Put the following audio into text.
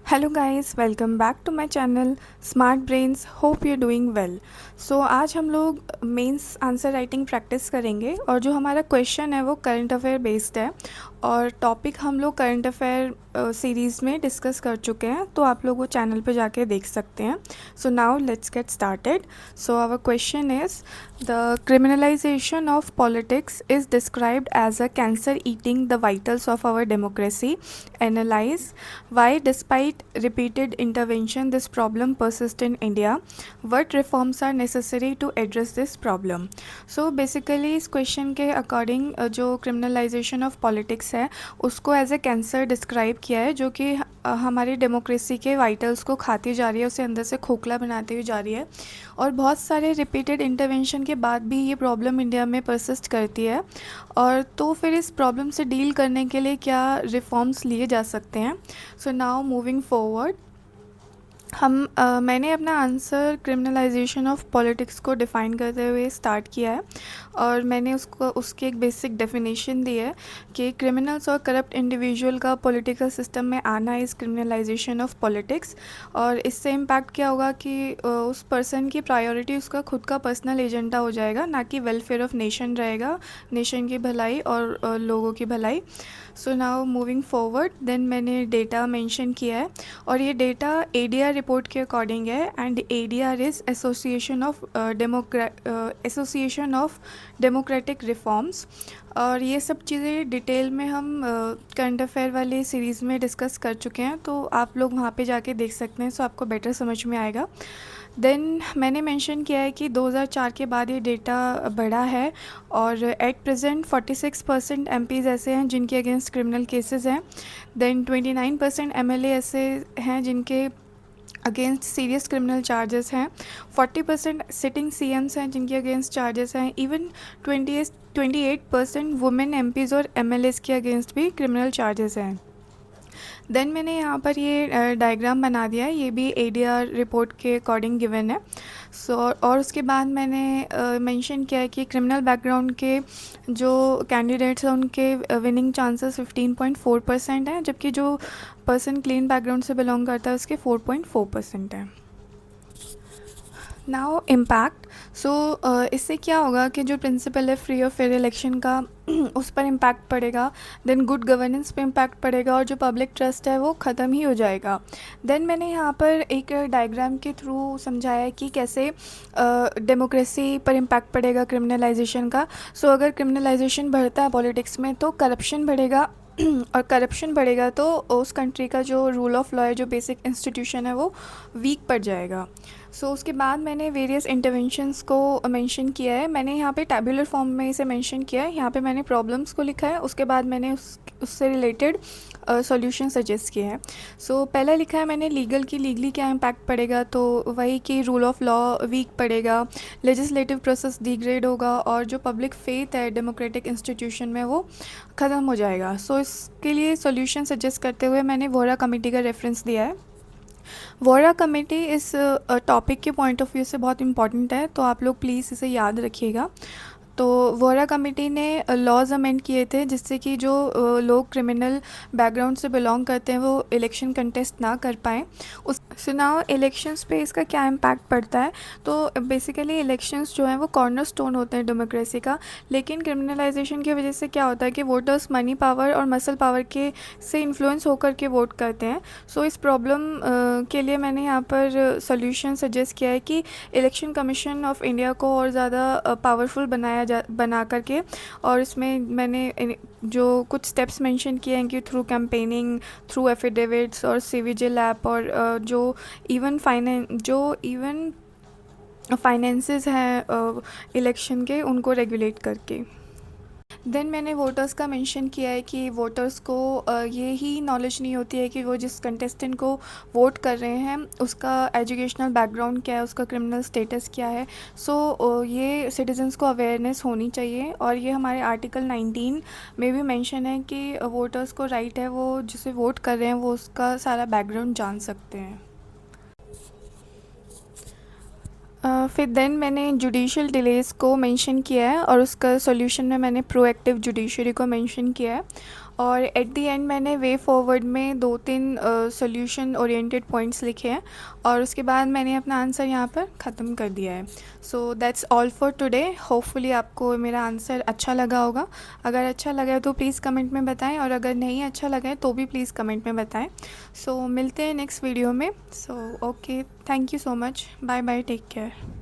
Hello guys, welcome back to my channel smart brains. Hope you doing well. So आज हम लोग mains answer writing practice करेंगे और जो हमारा क्वेश्चन है वो करंट अफेयर बेस्ड है और टॉपिक हम लोग करंट अफेयर सीरीज़ में डिस्कस कर चुके हैं, तो आप लोग वो चैनल पे जाके देख सकते हैं। So now let's get started. So our question is the criminalization of politics is described as a cancer eating the vitals of our democracy. Analyze why, despite repeated intervention, this problem persists in India. What reforms are necessary to address this problem? So basically इस question के according जो criminalisation of politics है उसको as a cancer describe किया है, जो कि हमारी डेमोक्रेसी के वाइटल्स को खाती जा रही है, उसे अंदर से खोखला बनाती हुई जा रही है और बहुत सारे रिपीटेड इंटरवेंशन के बाद भी ये प्रॉब्लम इंडिया में परसिस्ट करती है। और तो फिर इस प्रॉब्लम से डील करने के लिए क्या रिफॉर्म्स लिए जा सकते हैं। सो नाउ मूविंग फॉरवर्ड, मैंने अपना आंसर क्रिमिनलाइजेशन ऑफ पॉलिटिक्स को डिफ़ाइन करते हुए स्टार्ट किया है और मैंने उसकी एक बेसिक डेफिनेशन दी है कि क्रिमिनल्स और करप्ट इंडिविजुअल का पॉलिटिकल सिस्टम में आना इज़ क्रिमिनलाइजेशन ऑफ पॉलिटिक्स। और इससे इम्पैक्ट क्या होगा कि उस पर्सन की प्रायोरिटी उसका खुद का पर्सनल एजेंडा हो जाएगा, ना कि वेलफेयर ऑफ नेशन रहेगा, नेशन की भलाई और लोगों की भलाई। So now moving forward, then मैंने डेटा मेंशन किया है और ये डेटा एडीआर रिपोर्ट के अकॉर्डिंग है and ADR is association of democratic reforms. और ये सब चीज़ें डिटेल में हम करंट अफेयर वाली सीरीज़ में डिस्कस कर चुके हैं, तो आप लोग वहाँ पे जाके देख सकते हैं, सो आपको बेटर समझ में आएगा। देन मैंने मेंशन किया है कि 2004 के बाद ये डेटा बढ़ा है और एट प्रेजेंट 46% एमपीज़ ऐसे हैं जिनके अगेंस्ट क्रिमिनल केसेस हैं। देन 29% एमएलए ऐसे हैं जिनके अगेंस्ट सीरियस क्रिमिनल चार्जेस हैं। 40% सिटिंग सीएम्स हैं जिनके अगेंस्ट चार्जेस हैं। इवन 28% वुमेन एमपीज़ और एमएलएस के अगेंस्ट भी क्रिमिनल चार्जेस हैं। देन मैंने यहाँ पर ये डायग्राम बना दिया है, ये भी एडीआर रिपोर्ट के अकॉर्डिंग गिवन है। सो और उसके बाद मैंने मेंशन किया है कि क्रिमिनल बैकग्राउंड के जो कैंडिडेट्स हैं उनके विनिंग चांसेस 15.4% हैं, जबकि जो पर्सन क्लीन बैकग्राउंड से बिलोंग करता है उसके 4.4% हैं। Now impact. सो इससे क्या होगा कि जो प्रिंसिपल है फ्री और फेयर इलेक्शन का उस पर इम्पैक्ट पड़ेगा। देन गुड गवर्नेंस पे इम्पैक्ट पड़ेगा और जो पब्लिक ट्रस्ट है वो ख़त्म ही हो जाएगा। देन मैंने यहाँ पर एक डायग्राम के थ्रू समझाया कि कैसे डेमोक्रेसी पर इम्पैक्ट पड़ेगा क्रिमिनलाइजेशन का। सो अगर क्रिमिनलाइजेशन बढ़ता है पॉलिटिक्स में तो करप्शन बढ़ेगा और करप्शन बढ़ेगा तो उस कंट्री का जो रूल ऑफ लॉ है, जो बेसिक इंस्टीट्यूशन है, वो वीक पड़ जाएगा। सो उसके बाद मैंने वेरियस इंटरवेंशंस को मेंशन किया है। मैंने यहाँ पे टैबुलर फॉर्म में इसे मेंशन किया है। यहाँ पे मैंने प्रॉब्लम्स को लिखा है, उसके बाद मैंने उससे रिलेटेड सॉल्यूशन सजेस्ट किए हैं। सो पहला लिखा है मैंने लीगली क्या इम्पैक्ट पड़ेगा, तो वही कि रूल ऑफ लॉ वीक पड़ेगा, लेजिस्लेटिव प्रोसेस डिग्रेड होगा और जो पब्लिक फेथ है डेमोक्रेटिक इंस्टीट्यूशन में वो ख़त्म हो जाएगा। सो इसके लिए सॉल्यूशन सजेस्ट करते हुए मैंने वोरा कमेटी का रेफरेंस दिया है। वोरा कमेटी इस टॉपिक के पॉइंट ऑफ व्यू से बहुत इंपॉर्टेंट है, तो आप लोग प्लीज़ इसे याद रखिएगा। तो वोरा कमेटी ने लॉज अमेंड किए थे जिससे कि जो लोग क्रिमिनल बैकग्राउंड से बिलोंग करते हैं वो इलेक्शन कंटेस्ट ना कर पाएँ। उस चुनाव इलेक्शंस पे इसका क्या इम्पैक्ट पड़ता है, तो बेसिकली इलेक्शंस जो हैं वो कॉर्नर स्टोन होते हैं डेमोक्रेसी का, लेकिन क्रिमिनलाइजेशन की वजह से क्या होता है कि वोटर्स मनी पावर और मसल पावर के से इन्फ्लुएंस होकर के वोट करते हैं। सो इस प्रॉब्लम के लिए मैंने यहाँ पर सोल्यूशन सजेस्ट किया है कि इलेक्शन कमीशन ऑफ इंडिया को और ज़्यादा पावरफुल बना करके, और इसमें मैंने जो कुछ स्टेप्स मेंशन किए हैं कि थ्रू कैंपेनिंग, थ्रू एफिडेविट्स और सीविजिल ऐप और जो इवन फाइनेंसेस हैं इलेक्शन के, उनको रेगुलेट करके। देन मैंने वोटर्स का मेंशन किया है कि वोटर्स को ये ही नॉलेज नहीं होती है कि वो जिस कंटेस्टेंट को वोट कर रहे हैं उसका एजुकेशनल बैकग्राउंड क्या है, उसका क्रिमिनल स्टेटस क्या है। सो ये सिटीजन्स को अवेयरनेस होनी चाहिए और ये हमारे आर्टिकल 19 में भी मेंशन है कि वोटर्स को राइट है वो जिसे वोट कर रहे हैं वो उसका सारा बैकग्राउंड जान सकते हैं। फिर देन मैंने जुडिशल डिलेज़ को मेंशन किया है और उसका सॉल्यूशन में मैंने प्रोएक्टिव जुडिशरी को मेंशन किया है। और एट द एंड मैंने वे फॉरवर्ड में 2-3 सॉल्यूशन ओरिएंटेड पॉइंट्स लिखे हैं और उसके बाद मैंने अपना आंसर यहाँ पर ख़त्म कर दिया है। So that's all for today. Hopefully आपको मेरा आंसर अच्छा लगा होगा। अगर अच्छा लगा है तो प्लीज़ कमेंट में बताएं, और अगर नहीं अच्छा लगा है तो भी प्लीज़ कमेंट में बताएं। सो मिलते हैं नेक्स्ट वीडियो में। So okay, thank you so much, bye bye, take care.